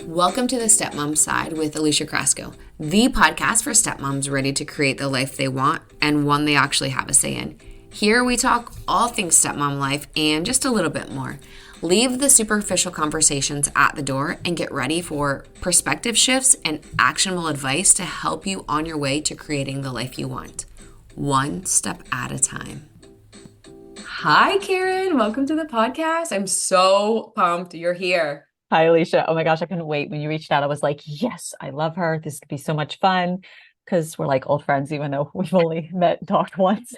Welcome to the Stepmom Side with Alicia Crasco, the podcast for stepmoms ready to create the life they want and one they actually have a say in. Here we talk all things stepmom life and just a little bit more. Leave the superficial conversations at the door and get ready for perspective shifts and actionable advice to help you on your way to creating the life you want, one step at a time. Hi, Karin. Welcome to the podcast. I'm so pumped you're here. Hi, Alicia. Oh my gosh, I couldn't wait. When you reached out, I was like, yes, I love her. This could be so much fun because we're like old friends, even though we've only met and talked once.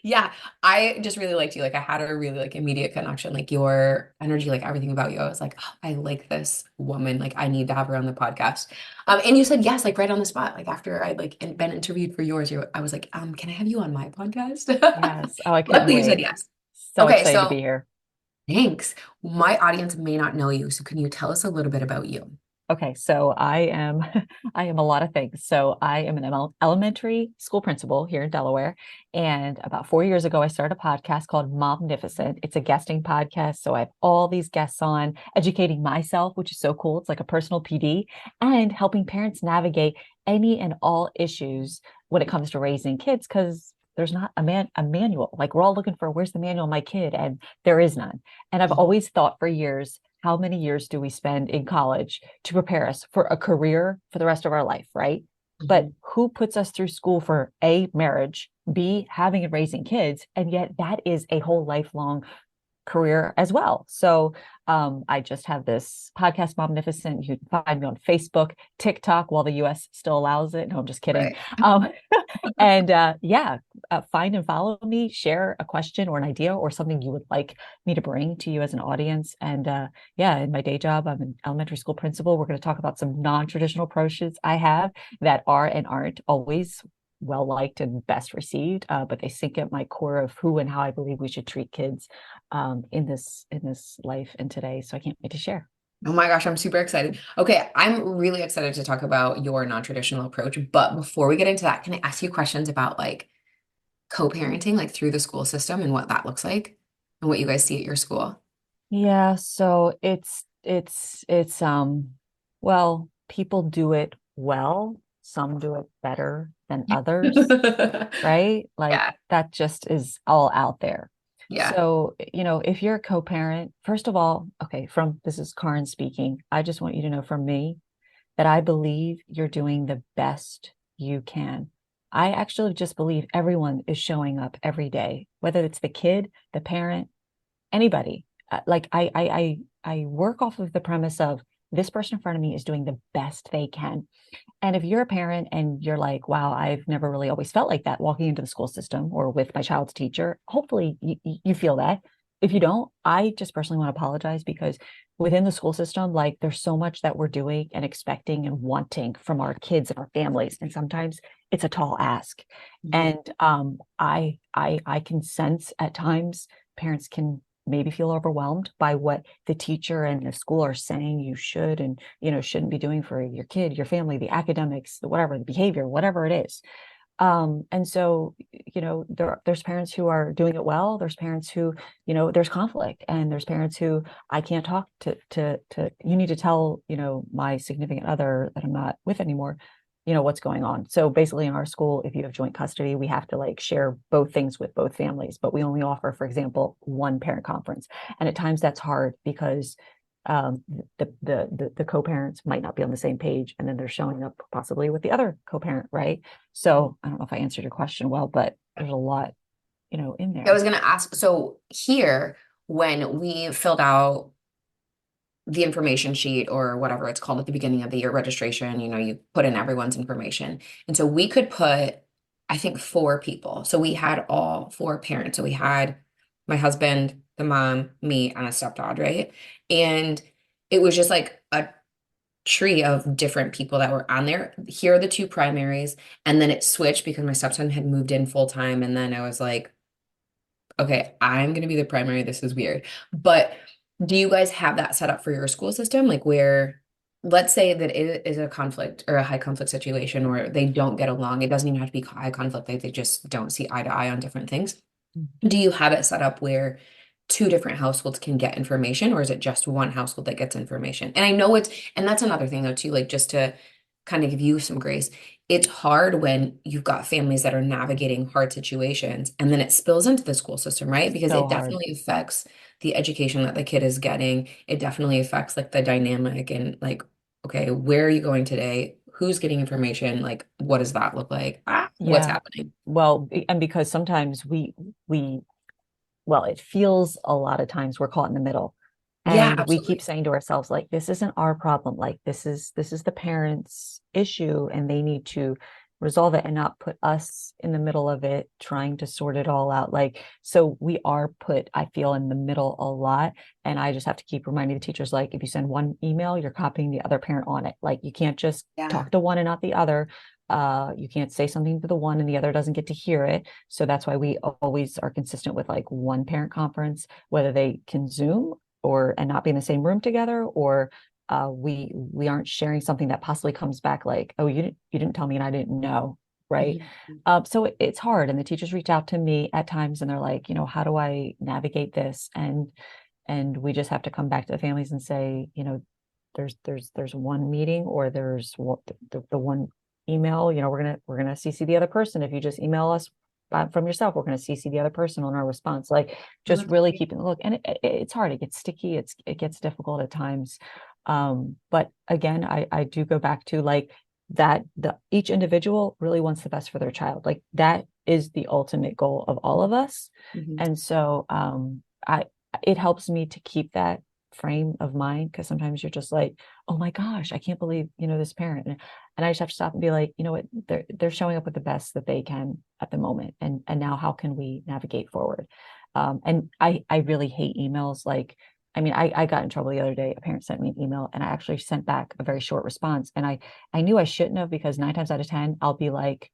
Yeah, I just really liked you. Like I had a really immediate connection. Like your energy, like everything about you. I was like, oh, I like this woman. Like I need to have her on the podcast. And you said yes, like right on the spot. Like after I'd been interviewed for yours, I was like, can I have you on my podcast? Yes. Oh, I couldn't Luckily you said wait. yes. So Okay, excited to so be here. thanks. My audience may not know you, so can you tell us a little bit about you? Okay, so I am I am a lot of things. So I am an elementary school principal here in Delaware. And about 4 years ago, I started a podcast called Momnificent. It's a guesting podcast. So I have all these guests on educating myself, which is so cool. It's like a personal PD and helping parents navigate any and all issues when it comes to raising kids, because there's not a manual. Like we're all looking for where's the manual of my kid, and there is none. And I've Mhm. always thought for years, how many years do we spend in college to prepare us for a career for the rest of our life, right? But Mhm. who puts us through school for A, marriage, B, having and raising kids? And yet that is a whole lifelong career as well. So I just have this podcast, Momnificent. You can find me on Facebook, TikTok, while the US still allows it. No, I'm just kidding. Right. Um, and find and follow me, share a question or an idea or something you would like me to bring to you as an audience. And in my day job, I'm an elementary school principal. We're going to talk about some non-traditional approaches I have that are and aren't always well liked and best received, but they sink at my core of who and how I believe we should treat kids in this life and today. So I can't wait to share. Oh my gosh, I'm super excited. Okay, I'm really excited to talk about your non-traditional approach. But before we get into that, can I ask you questions about co-parenting, like through the school system and what that looks like and what you guys see at your school? Yeah, so it's well, people do it well, some do it better than others, right? Like Yeah, that just is all out there. yeah. So, if you're a co-parent, first of all, okay, this is Karin speaking. I just want you to know from me that I believe you're doing the best you can. I actually just believe everyone is showing up every day, whether it's the kid, the parent, anybody. Like I work off of the premise of this person in front of me is doing the best they can. And if you're a parent and you're like, wow, I've never really always felt like that walking into the school system or with my child's teacher, hopefully you feel that. If you don't, I just personally want to apologize because within the school system, like there's so much that we're doing and expecting and wanting from our kids and our families. And sometimes it's a tall ask. Mhm. And I can sense at times parents can maybe feel overwhelmed by what the teacher and the school are saying you should and shouldn't be doing for your kid, your family, the academics, the whatever, the behavior, whatever it is. And so there's parents who are doing it well. There's parents who there's conflict, and there's parents who I can't talk to you need to tell my significant other that I'm not with anymore what's going on. So basically in our school, if you have joint custody, we have to like share both things with both families, but we only offer, for example, one parent conference. And at times that's hard because um, the co-parents might not be on the same page, and then they're showing up possibly with the other co-parent, right? So I don't know if I answered your question well, but there's a lot in I was there. gonna ask, so here, when we filled out the information sheet or whatever it's called at the beginning of the year registration, you put in everyone's information. And so we could put, I think, four people. So we had all four parents. So we had my husband, the mom, me, and a stepdad, right? And it was just like a tree of different people that were on there. Here are the two primaries. And then it switched because my stepson had moved in full time. And then I was like, okay, I'm gonna be the primary. This is weird. But do you guys have that set up for your school system? Like where, let's say that it is a conflict or a high conflict situation where they don't get along. It doesn't even have to be high conflict, like they just don't see eye to eye on different things. Mhm. Do you have it set up where two different households can get information, or is it just one household that gets information? And I know it's, and that's another thing though too, like just to kind of give you some grace. It's hard when you've got families that are navigating hard situations and then it spills into the school system, right? Because So it hard. definitely affects the education that the kid is getting. It definitely affects like the dynamic and like, okay, where are you going today? Who's getting information? Like, what does that look like? What's Yeah. happening? Well, and because sometimes we well, it feels a lot of times we're caught in the middle. Yeah, And we keep absolutely. saying to ourselves, like, this isn't our problem. Like, this is the parents' issue, and they need to resolve it and not put us in the middle of it, trying to sort it all out. Like, so we are put, I feel, in the middle a lot. And I just have to keep reminding the teachers, like, if you send one email, you're copying the other parent on it. Like, you can't just Yeah. talk to one and not the other. You can't say something to the one and the other doesn't get to hear it. So that's why we always are consistent with like one parent conference, whether they can Zoom or and not be in the same room together, or we aren't sharing something that possibly comes back like, oh, you didn't tell me and I didn't know, right? Mhm. So it's hard, and the teachers reach out to me at times, and they're like, how do I navigate this? And we just have to come back to the families and say, there's one meeting, or there's the one email. We're gonna CC the other person. If you just email us from yourself, we're going to CC the other person on our response. Like, Oh, just that's really great. keeping a look. And it's hard. It gets sticky. It gets difficult at times. But again, I do go back to like that the each individual really wants the best for their child. Like, that is the ultimate goal of all of us. Mhm. And so I it helps me to keep that frame of mind, because sometimes you're just like, oh my gosh, I can't believe, this parent. And I just have to stop and be like, you know what, they're showing up with the best that they can at the moment. And now how can we navigate forward? And I really hate emails. Like, I mean, I got in trouble the other day. A parent sent me an email and I actually sent back a very short response. And I knew I shouldn't have, because 9 times out of 10, I'll be like,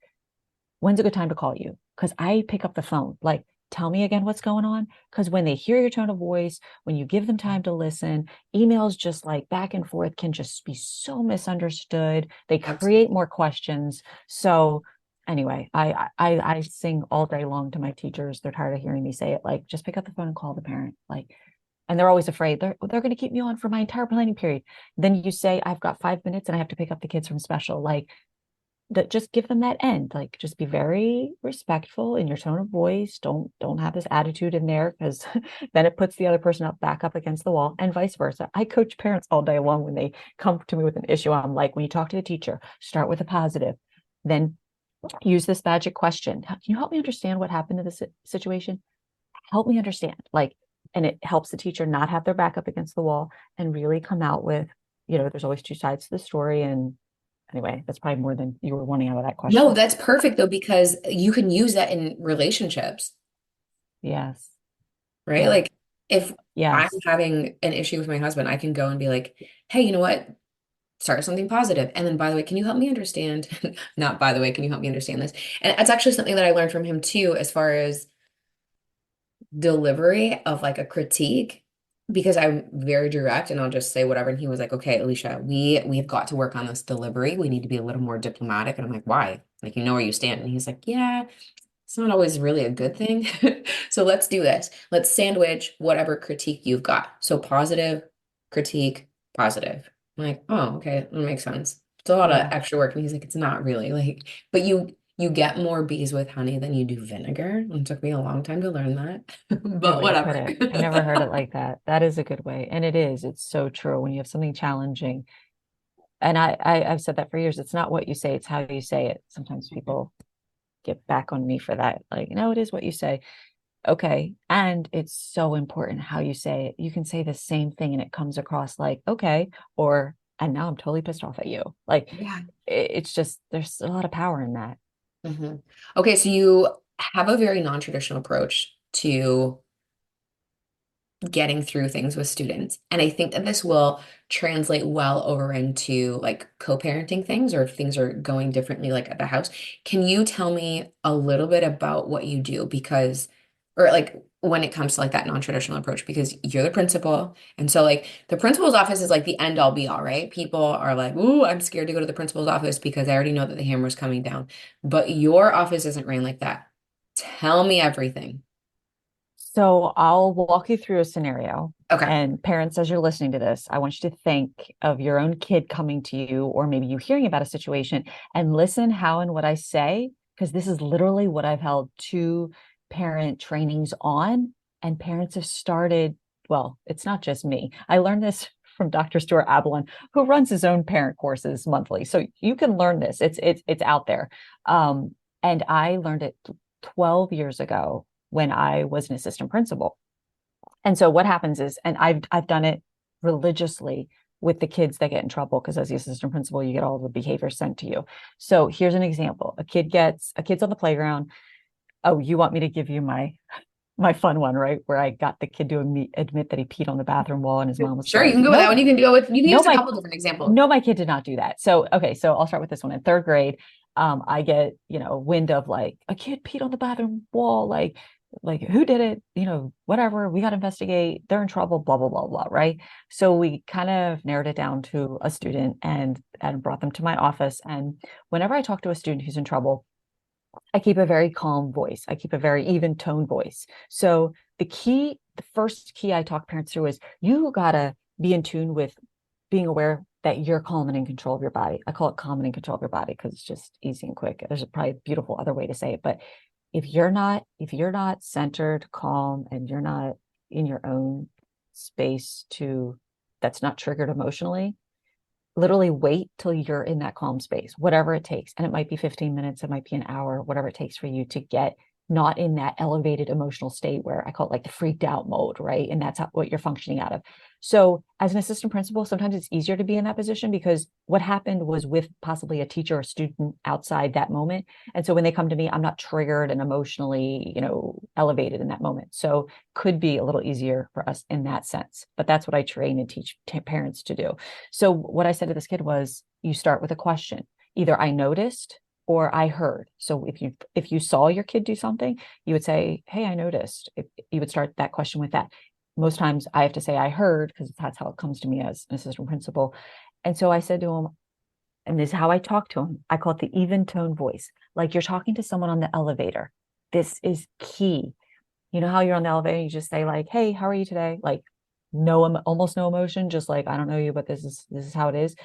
when's a good time to call you? Because I pick up the phone. Like, tell me again what's going on. Because when they hear your tone of voice, when you give them time to listen, emails just like back and forth can just be so misunderstood. They create Absolutely. more questions. So anyway, I sing all day long to my teachers. They're tired of hearing me say it. Like, just pick up the phone and call the parent. Like, and they're always afraid they're going to keep me on for my entire planning period. Then you say I've got 5 minutes and I have to pick up the kids from special. Like, that, just give them that end. Like, just be very respectful in your tone of voice. Don't have this attitude in there, because then it puts the other person up back up against the wall, and vice versa. I coach parents all day long when they come to me with an issue. I'm like, when you talk to the teacher, start with a positive, then use this magic question. Can you help me understand what happened to this situation? Help me understand. Like, and it helps the teacher not have their back up against the wall and really come out with, there's always two sides to the story. And anyway, that's probably more than you were wanting out of that No, question. that's perfect though, because you can use that in relationships, Yes. right? Yeah. Like if I'm Yes. having an issue with my husband, I can go and be like, hey, you know what? Start something positive. And then, by the way, can you help me understand? Not by the way, can you help me understand this? And it's actually something that I learned from him too, as far as delivery of like a critique, because I'm very direct and I'll just say whatever. And he was like, okay, Alicia, we've got to work on this delivery. We need to be a little more diplomatic. And I'm like, why? Like, you know where you stand. And he's like, yeah, it's not always really a good thing. So let's do this. Let's sandwich whatever critique you've got. So positive, critique, positive. I'm like, oh, okay, that makes sense. It's a lot of Yeah. extra work. And he's like, it's not really like, but you get more bees with honey than you do vinegar. It took me a long time to learn that, Good but way to put whatever. it. I never heard it like that. That is a good way. And it is. It's so true. When you have something challenging. And I've said that for years. It's not what you say, it's how you say it. Sometimes people get back on me for that. Like, no, it is what you say. Okay. And it's so important how you say it. You can say the same thing and it comes across like, okay, or and now I'm totally pissed off at you. Like, Yeah. it's just there's a lot of power in that. Okay, so you have a very non-traditional approach to getting through things with students. And I think that this will translate well over into like co-parenting things, or if things are going differently like at the house. Can you tell me a little bit about what you do? Because, or like when it comes to like that non-traditional approach, because you're the principal. And so like the principal's office is like the end all be all, right? People are like, ooh, I'm scared to go to the principal's office because I already know that the hammer's coming down. But your office isn't ran like that. Tell me everything. So I'll walk you through a scenario. Okay. And parents, as you're listening to this, I want you to think of your own kid coming to you, or maybe you hearing about a situation, and listen how and what I say, because this is literally what I've held two parent trainings on. And parents have started, well, it's not just me. I learned this from Dr. Stuart Ablin, who runs his own parent courses monthly. So you can learn this. It's out there. And I learned it 12 years ago when I was an assistant principal. And so what happens is, and I've done it religiously with the kids that get in trouble, because as the assistant principal, you get all the behavior sent to you. So here's an example. A kid's on the playground. Oh, you want me to give you my fun one, right? Where I got the kid to admit that he peed on the bathroom wall and his mom was Sure, you scared. can go with that No, one. You can no, use a my couple different examples. no, my kid did not do that. So, okay, so I'll start with this one. In third grade, I get, wind of like a kid peed on the bathroom wall, like who did it? Whatever, we got to investigate. They're in trouble, blah, blah, blah, blah, right? So we kind of narrowed it down to a student and brought them to my office. And whenever I talk to a student who's in trouble, I keep a very calm voice. I keep a very even tone voice. So the first key I talk parents through is you gotta be in tune with being aware that you're calm and in control of your body. I call it calm and in control of your body because it's just easy and quick. There's probably a beautiful other way to say it, but if you're not centered, calm, and you're not in your own space that's not triggered emotionally, literally wait till you're in that calm space, whatever it takes. And it might be 15 minutes, it might be an hour, whatever it takes for you to get not in that elevated emotional state where I call it like the freaked out mode, right? And that's what you're functioning out of. So as an assistant principal, sometimes it's easier to be in that position because what happened was with possibly a teacher or student outside that moment. And so when they come to me, I'm not triggered and emotionally, elevated in that moment. So could be a little easier for us in that sense. But that's what I train and teach parents to do. So what I said to this kid was, you start with a question. Either I noticed or I heard. So if you saw your kid do something, you would say, "Hey, I noticed." You would start that question with that. Most times I have to say I heard because that's how it comes to me as an assistant principal. And so I said to him, and this is how I talk to him. I call it the even tone voice. Like you're talking to someone on the elevator. This is key. You know how you're on the elevator, you just say like, "Hey, how are you today?" Like no, almost no emotion, just like, "I don't know you, but this is how it is."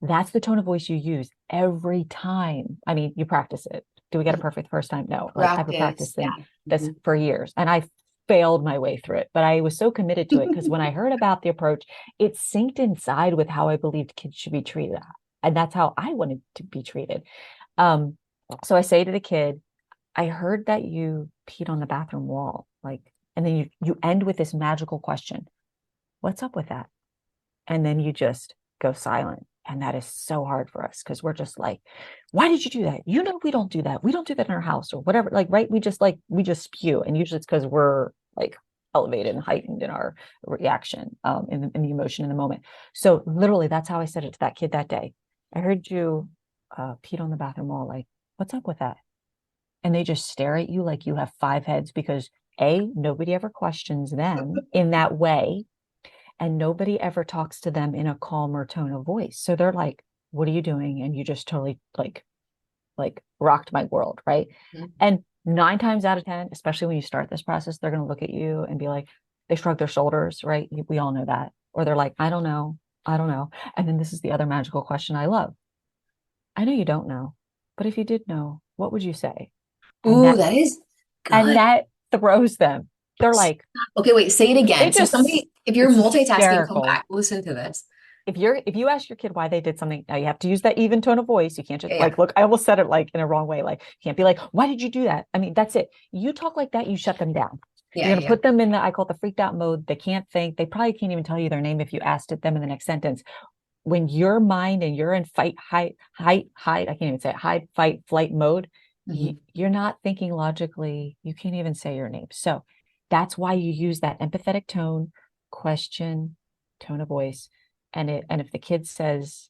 That's the tone of voice you use every time. I mean, you practice it. Do we get it Mhm. perfect first time? No. Like I've been Practice. Yeah. practicing this Mhm. for years and I failed my way through it, but I was so committed to it because when I heard about the approach, it synced inside with how I believed kids should be treated. And that's how I wanted to be treated. Um, so I say to the kid, "I heard that you peed on the bathroom wall." And then you end with this magical question. "What's up with that?" And then you just go silent. And that is so hard for us because we're just like, "Why did you do that? You know, we don't do that. We don't do that in our house," or whatever. Right. We just spew. And usually it's because we're like elevated and heightened in our reaction, in the emotion in the moment. So literally that's how I said it to that kid that day. "I heard you peed on the bathroom wall. Like, what's up with that?" And they just stare at you like you have five heads because nobody ever questions them in that way. And nobody ever talks to them in a calmer tone of voice. So they're like, "What are you doing?" And you just totally like rocked my world. Right. Mhm. And 9 times out of 10, especially when you start this process, they're going to look at you and be like, they shrug their shoulders. Right. We all know that. Or they're like, "I don't know. I don't know." And then this is the other magical question I love. "I know you don't know, but if you did know, what would you say?" And Ooh, that that is and good. that throws them. They're like, Okay, wait, say it they again. So just, somebody, if you're it's multitasking, come hysterical. back, listen to this. If you ask your kid why they did something, now you have to use that even tone of voice. You can't just Yeah, yeah, like, look, I almost said it like in a wrong way. Like, you can't be like, "Why did you do that?" I mean, that's it. You talk like that, you shut them down. yeah, You're going to yeah. put them in I call it the freaked out mode. They can't think. They probably can't even tell you their name if you asked it them in the next sentence. When your mind and you're in hide, I can't even say it, hide, fight, flight mode, Mhm. you're not thinking logically. You can't even say your name. So that's why you use that empathetic tone, question, tone of voice. And if your kid says,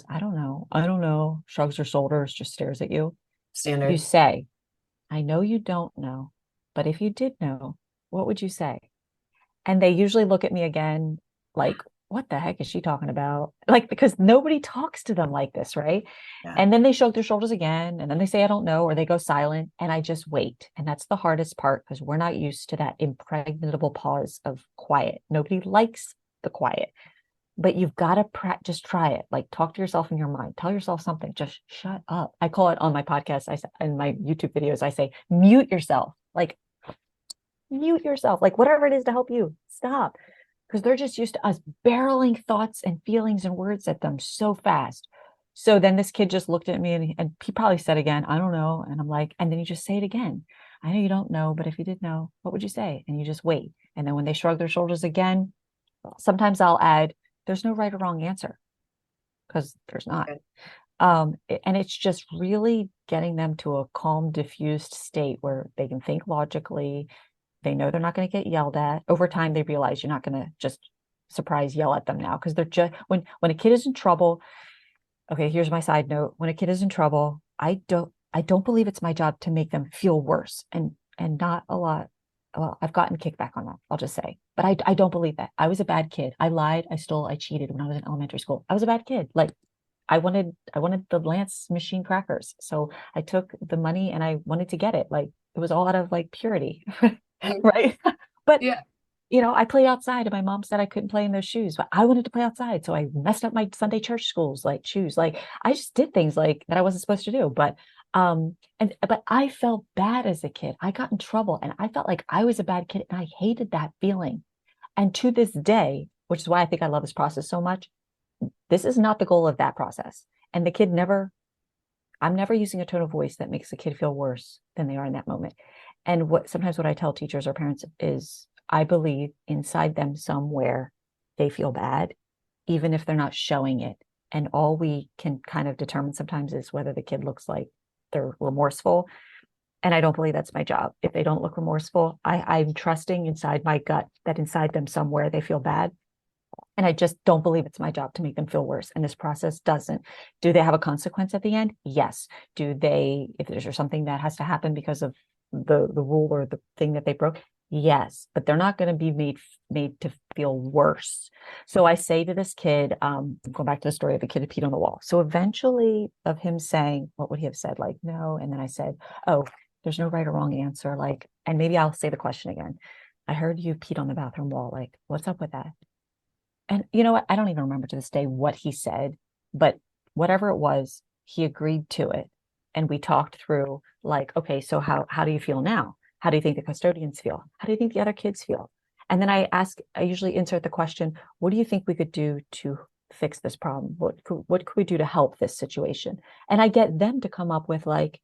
I don't know, shrugs her shoulders, just stares at you, you Standard. say, "I know you don't know, but if you did know, what would you say?" And they usually look at me again like what the heck is she talking about? Like, because nobody talks to them like this, right? Yeah. And then they shrug their shoulders again, and then they say, I don't know, or they go silent, and I just wait. And that's the hardest part because we're not used to that impregnable pause of quiet. Nobody likes the quiet, but you've got to just try it. Like, talk to yourself in your mind, tell yourself something, just shut up. I call it on my podcast, I say, in my YouTube videos, I say, mute yourself. Like, mute yourself, like whatever it is to help you stop, because they're just used to us barreling thoughts and feelings and words at them so fast. So then this kid just looked at me, and he probably said again, I don't know. And I'm like, and then you just say it again. I know you don't know, but if you did know, what would you say? And you just wait. And then when they shrug their shoulders again, sometimes I'll add, there's no right or wrong answer, because there's not. Good. And it's just really getting them to a calm, diffused state where they can think logically. They know they're not going to get yelled at. Over time, they realize you're not going to just surprise yell at them now, because they're just, when a kid is in trouble. Okay, here's my side note. When a kid is in trouble, I don't believe it's my job to make them feel worse, and not a lot. Well, I've gotten kickback on that, I'll just say. But I don't believe that. I was a bad kid. I lied, I stole, I cheated when I was in elementary school. I was a bad kid. Like, I wanted the Lance machine crackers. So I took the money and I wanted to get it. Like, it was all out of like purity. Mhm. Right. But Yeah. I played outside, and my mom said I couldn't play in those shoes, but I wanted to play outside. So I messed up my Sunday church schools, like shoes. Like, I just did things like that I wasn't supposed to do. But I felt bad as a kid. I got in trouble and I felt like I was a bad kid, and I hated that feeling. And to this day, which is why I think I love this process so much, this is not the goal of that process. And the kid never, I'm never using a tone of voice that makes the kid feel worse than they are in that moment. And what I tell teachers or parents is, I believe inside them somewhere they feel bad, even if they're not showing it. And all we can kind of determine sometimes is whether the kid looks like they're remorseful. And I don't believe that's my job. If they don't look remorseful, I'm trusting inside my gut that inside them somewhere they feel bad. And I just don't believe it's my job to make them feel worse. And this process doesn't. Do they have a consequence at the end? Yes. Do they, if there's something that has to happen because of the rule or the thing that they broke? Yes. But they're not going to be made to feel worse. So I say to this kid, going back to the story of the kid who peed on the wall. So eventually, of him saying, what would he have said? Like, no. And then I said, oh, there's no right or wrong answer. Like, and maybe I'll say the question again. I heard you peed on the bathroom wall. Like, what's up with that? And you know what? I don't even remember to this day what he said, but whatever it was, he agreed to it. And we talked through, like, okay, so how do you feel now? How do you think the custodians feel? How do you think the other kids feel? And then I usually insert the question, what do you think we could do to fix this problem? What could we do to help this situation? And I get them to come up with, like,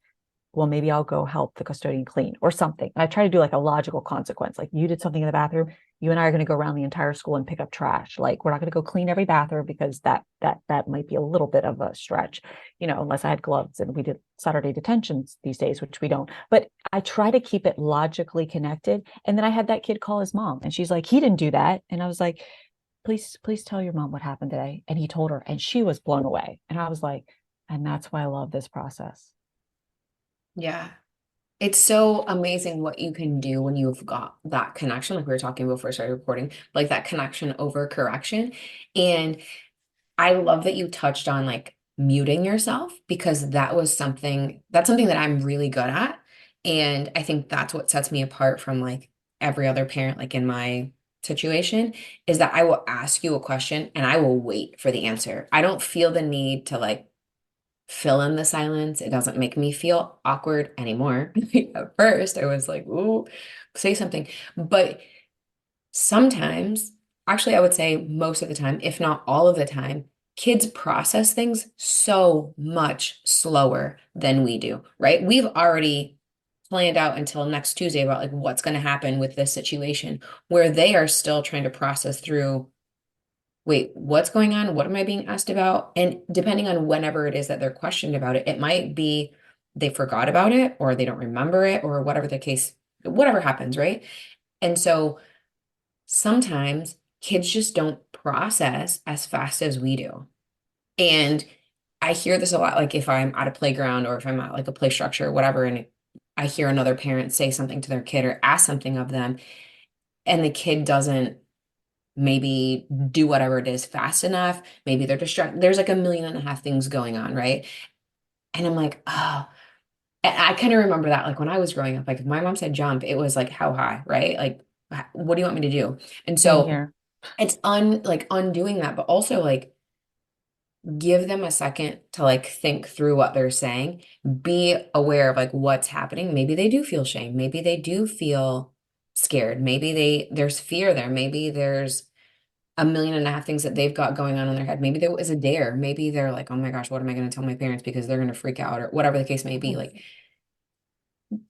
well, maybe I'll go help the custodian clean or something. And I try to do like a logical consequence. Like, you did something in the bathroom, you and I are going to go around the entire school and pick up trash. Like, we're not going to go clean every bathroom, because that might be a little bit of a stretch, unless I had gloves and we did Saturday detentions these days, which we don't. But I try to keep it logically connected. And then I had that kid call his mom, and she's like, he didn't do that. And I was like, please tell your mom what happened today. And he told her, and she was blown away. And I was like, and that's why I love this process. Yeah. It's so amazing what you can do when you've got that connection, like we were talking before I started recording, like that connection over correction. And I love that you touched on like muting yourself, because that's something that I'm really good at. And I think that's what sets me apart from like every other parent, like in my situation, is that I will ask you a question and I will wait for the answer. I don't feel the need to like fill in the silence. It doesn't make me feel awkward anymore. At first, I was like, ooh, say something. But sometimes, actually, I would say most of the time, if not all of the time, kids process things so much slower than we do, right? We've already planned out until next Tuesday about like what's going to happen with this situation, where they are still trying to process through, wait, what's going on? What am I being asked about? And depending on whenever it is that they're questioned about it, it might be they forgot about it or they don't remember it or whatever the case, whatever happens, right? And so sometimes kids just don't process as fast as we do. And I hear this a lot, like if I'm at a playground or if I'm at like a play structure or whatever, and I hear another parent say something to their kid or ask something of them, and the kid doesn't maybe do whatever it is fast enough. Maybe they're distracted. There's like a million and a half things going on, right? And I'm like, oh, and I kind of remember that like when I was growing up, like if my mom said jump, it was like how high, right? Like, what do you want me to do? And Same so here. it's like undoing that, but also like give them a second to like think through what they're saying, be aware of like what's happening. Maybe they do feel shame, maybe they do feel scared, maybe there's fear there, maybe there's a million and a half things that they've got going on in their head. Maybe there was a dare, maybe they're like, oh my gosh, what am I going to tell my parents because they're going to freak out or whatever the case may be. Yes. Like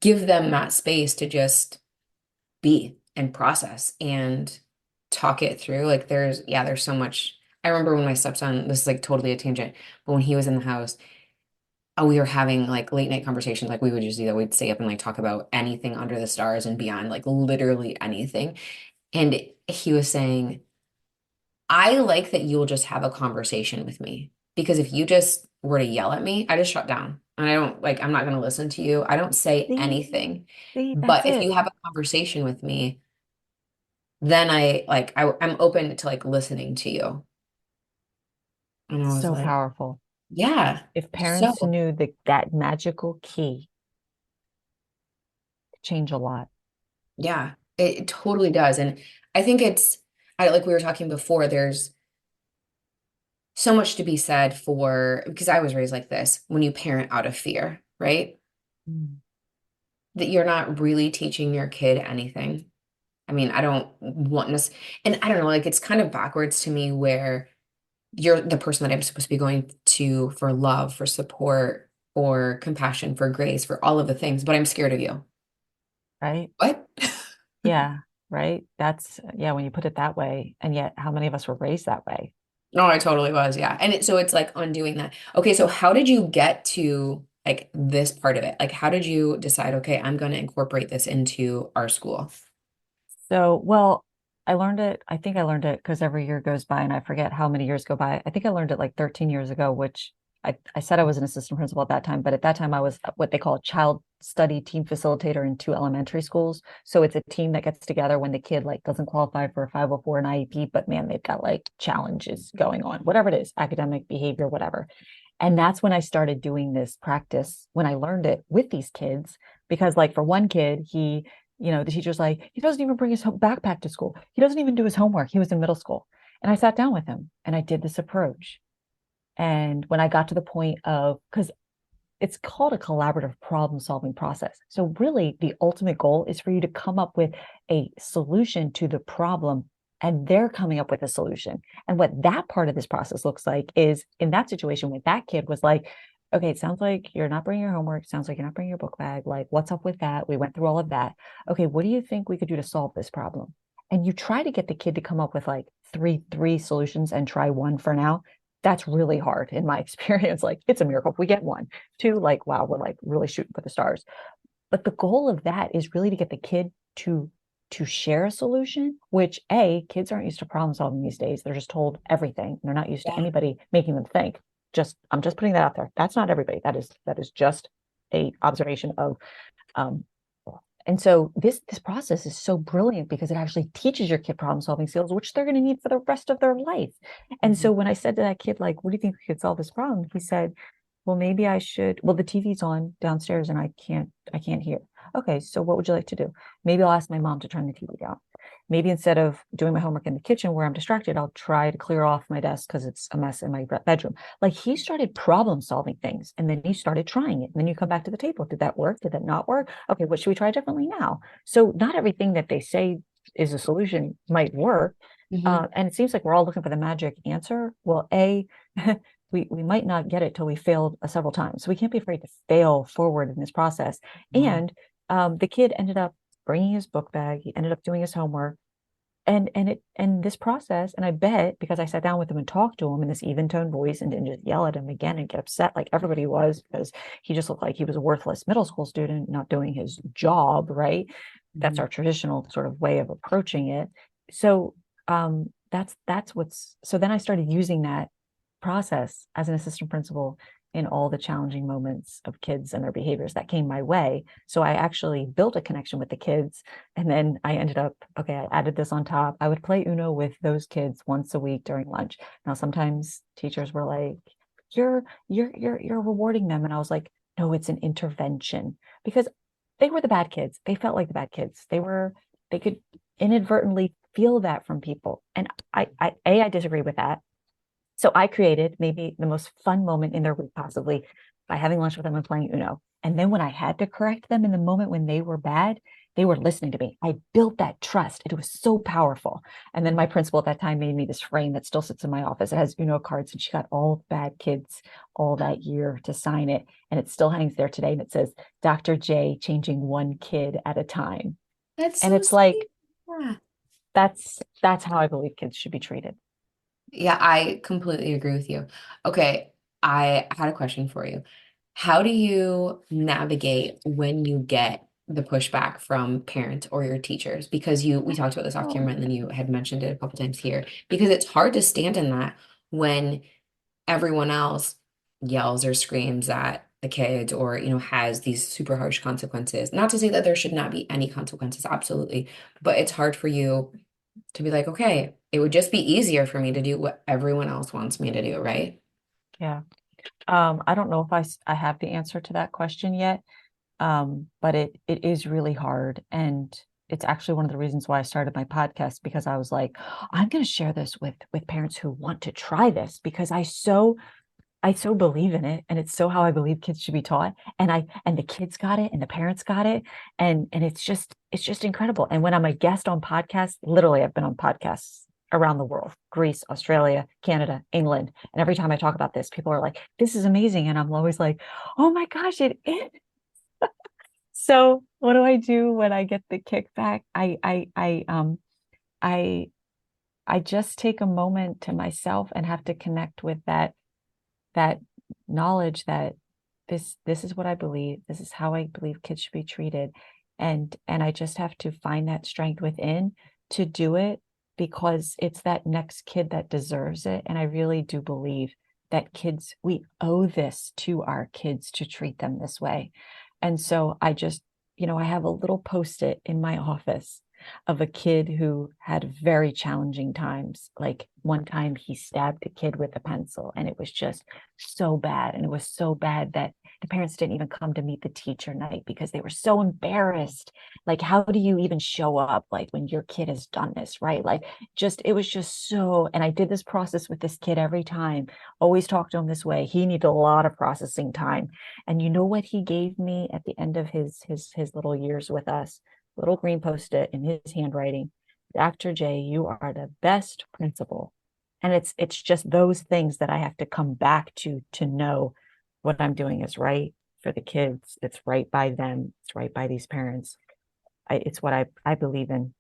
give them that space to just be and process and talk it through. Like there's so much. I remember when my stepson, this is like totally a tangent, but when he was in the house, we were having like late night conversations. Like we would just do that. We'd stay up and like talk about anything under the stars and beyond, like literally anything. And he was saying, I like that you'll just have a conversation with me because if you just were to yell at me, I just shut down. And I don't like, I'm not going to listen to you. I don't say See, anything. see, that's But if it. you have a conversation with me, then I'm open to like listening to you. And I was So like, powerful. yeah. If parents So knew that magical key to change a lot. yeah, it totally does. And I think like we were talking before, there's so much to be said for, because I was raised like this, when you parent out of fear, right? Mm. That you're not really teaching your kid anything. I mean, I don't want this, and I don't know, like it's kind of backwards to me where you're the person that I'm supposed to be going to for love, for support, for compassion, for grace, for all of the things, but I'm scared of you. Right? What? Yeah, right. That's, yeah, when you put it that way. And yet, how many of us were raised that way? No, I totally was, yeah. And so it's like undoing that. Okay, so how did you get to like this part of it? Like, how did you decide, okay, I'm going to incorporate this into our school? So, well, I learned it. I think I learned it because every year goes by and I forget how many years go by. I think I learned it like 13 years ago, which I said I was an assistant principal at that time, but at that time I was what they call a child study team facilitator in two elementary schools. So it's a team that gets together when the kid like doesn't qualify for a 504 and IEP, but man, they've got like challenges going on, whatever it is, academic behavior, whatever. And that's when I started doing this practice when I learned it with these kids. Because, like, for one kid, the teacher's like, he doesn't even bring his backpack to school. He doesn't even do his homework. He was in middle school. And I sat down with him and I did this approach. And when I got to the point of, because it's called a collaborative problem solving process. So, really, the ultimate goal is for you to come up with a solution to the problem, and they're coming up with a solution. And what that part of this process looks like is in that situation with that kid was like, okay, it sounds like you're not bringing your homework. It sounds like you're not bringing your book bag. Like, what's up with that? We went through all of that. Okay, what do you think we could do to solve this problem? And you try to get the kid to come up with like three solutions and try one for now. That's really hard in my experience. Like, it's a miracle if we get one. Two, like, wow, we're like really shooting for the stars. But the goal of that is really to get the kid to share a solution, which kids aren't used to problem solving these days. They're just told everything. They're not used to Yeah. anybody making them think. I'm just putting that out there. That's not everybody. That is just a observation of um, and so this process is so brilliant because it actually teaches your kid problem solving skills, which they're going to need for the rest of their life. And Mhm. so when I said to that kid, like, what do you think we could solve this problem? He said, well, maybe I should. Well, the TV's on downstairs and I can't hear. Okay, so what would you like to do? Maybe I'll ask my mom to turn the TV down. Maybe instead of doing my homework in the kitchen where I'm distracted, I'll try to clear off my desk because it's a mess in my bedroom. Like he started problem solving things and then he started trying it. And then you come back to the table. Did that work? Did that not work? Okay, what should we try differently now? So not everything that they say is a solution might work. Mhm. And it seems like we're all looking for the magic answer. Well, we might not get it till we failed several times. So we can't be afraid to fail forward in this process. Yeah. And the kid ended up bringing his book bag. He ended up doing his homework. And this process, and I bet because I sat down with him and talked to him in this even tone voice and didn't just yell at him again and get upset like everybody was because he just looked like he was a worthless middle school student not doing his job, right? That's Mhm. our traditional sort of way of approaching it. So that's what's so then I started using that process as an assistant principal in all the challenging moments of kids and their behaviors that came my way. So I actually built a connection with the kids. And then I ended up, okay, I added this on top. I would play Uno with those kids once a week during lunch. Now, sometimes teachers were like, you're rewarding them. And I was like, no, it's an intervention because they were the bad kids. They felt like the bad kids. They could inadvertently feel that from people. And I disagree with that. So I created maybe the most fun moment in their week possibly by having lunch with them and playing Uno. And then when I had to correct them in the moment when they were bad, they were listening to me. I built that trust. It was so powerful. And then my principal at that time made me this frame that still sits in my office. It has Uno cards, and she got all the bad kids all that year to sign it. And it still hangs there today. And it says, Dr. J changing one kid at a time. That's And so it's sweet. like, Yeah. that's how I believe kids should be treated. Yeah, I completely agree with you. Okay, I had a question for you. How do you navigate when you get the pushback from parents or your teachers? Because we talked about this off Oh, camera and then you had mentioned it a couple times here. Because it's hard to stand in that when everyone else yells or screams at the kids or, has these super harsh consequences. Not to say that there should not be any consequences, absolutely. But it's hard for you to be like, okay, it would just be easier for me to do what everyone else wants me to do, right? yeah. I don't know if I have the answer to that question yet, but it is really hard, and it's actually one of the reasons why I started my podcast because I was like, I'm going to share this with parents who want to try this because I so believe in it, and it's so how I believe kids should be taught, and the kids got it, and the parents got it, and it's just incredible. And when I'm a guest on podcasts, literally, I've been on podcasts around the world, Greece, Australia, Canada, England. And every time I talk about this, people are like, this is amazing. And I'm always like, oh my gosh, it is. So what do I do when I get the kickback? I I just take a moment to myself and have to connect with that knowledge that this is what I believe. This is how I believe kids should be treated. And I just have to find that strength within to do it because it's that next kid that deserves it. And I really do believe that kids, we owe this to our kids to treat them this way. And so I just, I have a little post-it in my office of a kid who had very challenging times. Like one time he stabbed a kid with a pencil and it was just so bad. And it was so bad that the parents didn't even come to meet the teacher night because they were so embarrassed. Like, how do you even show up like when your kid has done this, right? Like it was just so, and I did this process with this kid every time, always talk to him this way. He needed a lot of processing time. And you know what he gave me at the end of his little years with us? Little green post-it in his handwriting. Dr. J, you are the best principal. And it's just those things that I have to come back to know what I'm doing is right for the kids. It's right by them. It's right by these parents. It's what I believe in.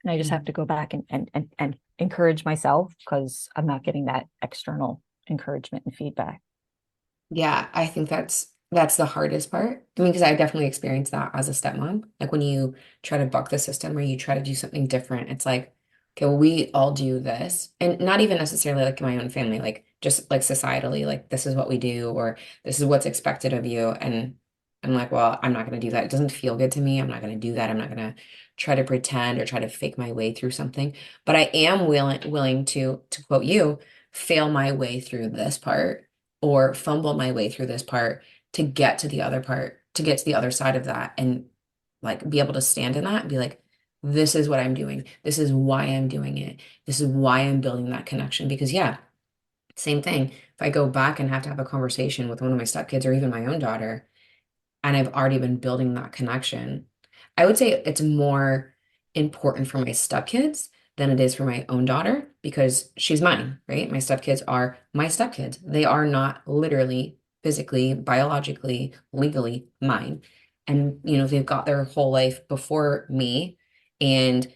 And I just have to go back and encourage myself because I'm not getting that external encouragement and feedback. Yeah, I think that's the hardest part. I mean, because I definitely experienced that as a stepmom. Like when you try to buck the system or you try to do something different, it's like, okay, well, we all do this. And not even necessarily like in my own family, like just like societally, like this is what we do or this is what's expected of you. And I'm like, well, I'm not going to do that. It doesn't feel good to me. I'm not going to do that. I'm not going to try to pretend or try to fake my way through something. But I am willing to quote you, fail my way through this part or fumble my way through this part to get to the other part, to get to the other side of that and like be able to stand in that and be like, this is what I'm doing. This is why I'm doing it. This is why I'm building that connection. Because yeah, same thing. If I go back and have to have a conversation with one of my stepkids or even my own daughter, and I've already been building that connection. I would say it's more important for my stepkids than it is for my own daughter because she's mine, right? My stepkids are my stepkids. They are not literally, physically, biologically, legally mine. And, they've got their whole life before me. And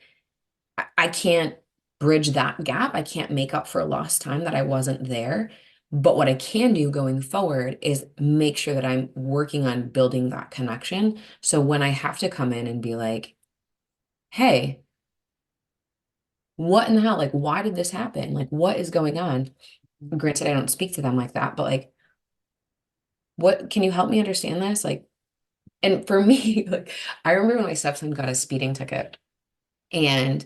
I can't bridge that gap. I can't make up for lost time that I wasn't there. But what I can do going forward is make sure that I'm working on building that connection. So when I have to come in and be like, hey, what in the hell? Like, why did this happen? Like, what is going on? Granted, I don't speak to them like that, but like, what can you help me understand this? Like, and for me, like I remember when my stepson got a speeding ticket and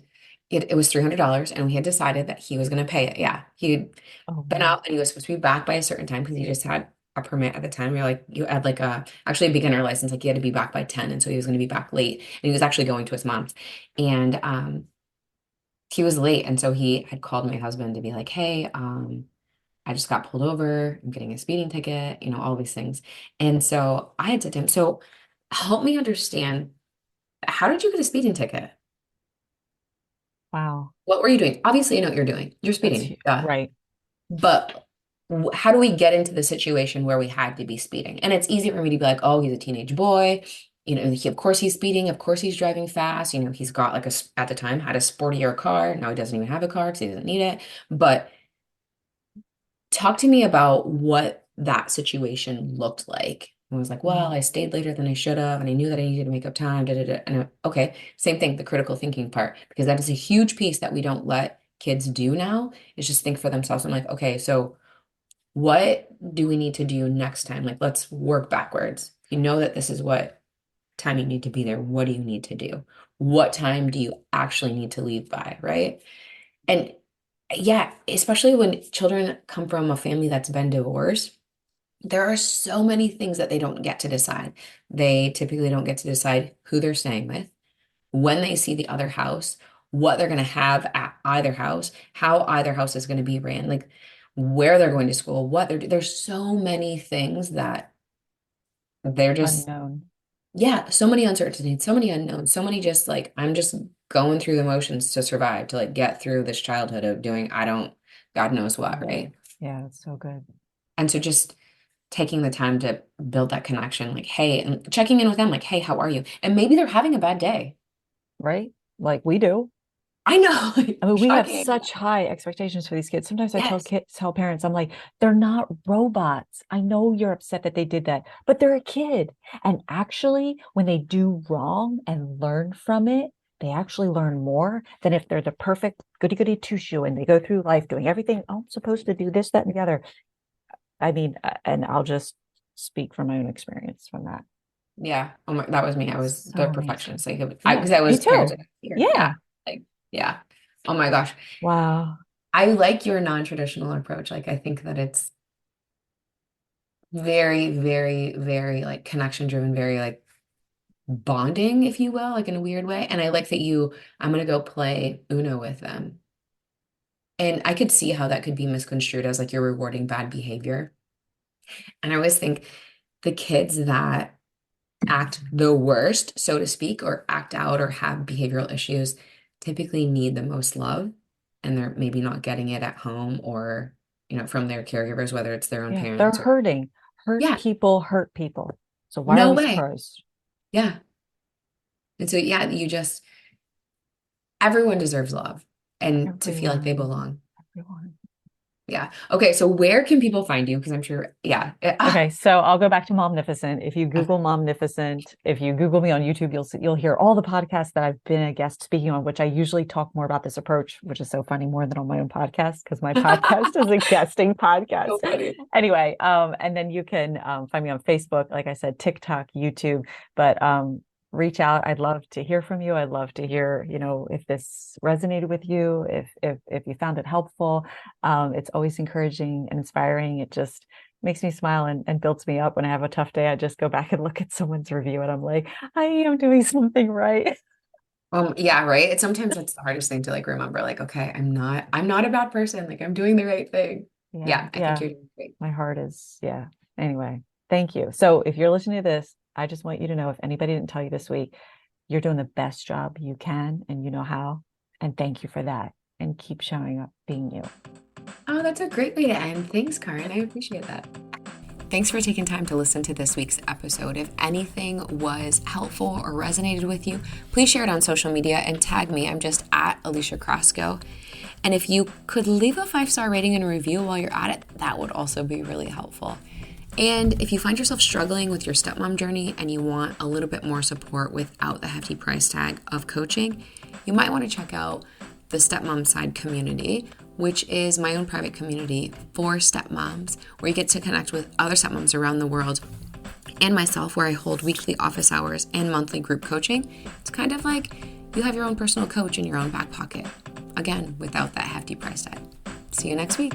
it was $300 and we had decided that he was going to pay it. Yeah. He'd Oh been man. out and he was supposed to be back by a certain time because he just had a permit at the time. You're like, you had like actually a beginner license, like he had to be back by 10. And so he was going to be back late and he was actually going to his mom's. And he was late. And so he had called my husband to be like, hey, I just got pulled over. I'm getting a speeding ticket, all these things. And so I had said to him, so help me understand, how did you get a speeding ticket? Wow. What were you doing? Obviously, you know what you're doing. You're speeding. Duh. Right. But how do we get into the situation where we had to be speeding? And it's easy for me to be like, oh, he's a teenage boy. Of course he's speeding. Of course he's driving fast. He's got like at the time had a sportier car. Now he doesn't even have a car because he doesn't need it. But talk to me about what that situation looked like. I was like, well, Mm. I stayed later than I should have, and I knew that I needed to make up time. Da, da, da. And okay, same thing, the critical thinking part, because that is a huge piece that we don't let kids do now, is just think for themselves. I'm like, okay, so what do we need to do next time? Like, let's work backwards. You know that this is what time you need to be there. What do you need to do? What time do you actually need to leave by, right? And yeah, especially when children come from a family that's been divorced, there are so many things that they don't get to decide. They typically don't get to decide who they're staying with, when they see the other house, what they're going to have at either house, how either house is going to be ran, like where they're going to school, there's so many things that they're just, Unknown. yeah, so many uncertainties, so many unknowns, so many just like, I'm just going through the motions to survive, to like get through this childhood of doing, God knows what, Yeah. right? Yeah, that's so good. And so just taking the time to build that connection, like, hey, and checking in with them, like, hey, how are you? And maybe they're having a bad day. Right? Like we do. I know, I mean, we have shocking. such high expectations for these kids. Sometimes I tell Yes. kids, tell parents, I'm like, they're not robots. I know you're upset that they did that, but they're a kid. And actually, when they do wrong and learn from it, they actually learn more than if they're the perfect goody goody two shoe and they go through life doing everything. Oh, I'm supposed to do this, that, and the other. I mean, and I'll just speak from my own experience from that. Yeah. Oh my, that was me. I was the So many perfectionist. times. Like, Yeah, because I me was too. parenting here. Yeah. Yeah. Like, yeah. Oh my gosh. Wow. I like your non-traditional approach. Like, I think that it's very, very, very like connection driven, very like bonding, if you will, like in a weird way. And I like that I'm gonna go play Uno with them. And I could see how that could be misconstrued as like you're rewarding bad behavior. And I always think the kids that act the worst, so to speak, or act out or have behavioral issues typically need the most love. And they're maybe not getting it at home or, from their caregivers, whether it's their own Yeah, they're parents or, hurting. Hurt yeah, people hurt people. So why are no we way. surprised? Yeah. And so, yeah, everyone deserves love and to feel like they Everyone, belong. everyone. Yeah. Okay. So where can people find you? Because I'm sure, yeah. Okay, so I'll go back to Momnificent. If you Okay. Google Momnificent, if you Google me on YouTube, you'll hear all the podcasts that I've been a guest speaking on, which I usually talk more about this approach, which is so funny more than on my own podcast because my podcast is a guesting podcast. So funny. Anyway, and then you can find me on Facebook, like I said, TikTok, YouTube, but reach out. I'd love to hear from you. I'd love to hear, if this resonated with you, if you found it helpful. It's always encouraging and inspiring. It just makes me smile and builds me up when I have a tough day. I just go back and look at someone's review and I'm like, I am doing something right. Yeah, right. It's sometimes that's the hardest thing to like remember. Like, okay, I'm not a bad person. Like, I'm doing the right thing. Yeah, Yeah, I think yeah. you're doing great. My heart is, yeah. Anyway, thank you. So if you're listening to this, I just want you to know if anybody didn't tell you this week, you're doing the best job you can and you know how. And thank you for that. And keep showing up being you. Oh, that's a great way to end. Thanks, Karin. I appreciate that. Thanks for taking time to listen to this week's episode. If anything was helpful or resonated with you, please share it on social media and tag me. I'm just at Alicia Crosco. And if you could leave a 5-star rating and a review while you're at it, that would also be really helpful. And if you find yourself struggling with your stepmom journey and you want a little bit more support without the hefty price tag of coaching, you might want to check out the Stepmom Side community, which is my own private community for stepmoms, where you get to connect with other stepmoms around the world, and myself, where I hold weekly office hours and monthly group coaching. It's kind of like you have your own personal coach in your own back pocket. Again, without that hefty price tag. See you next week.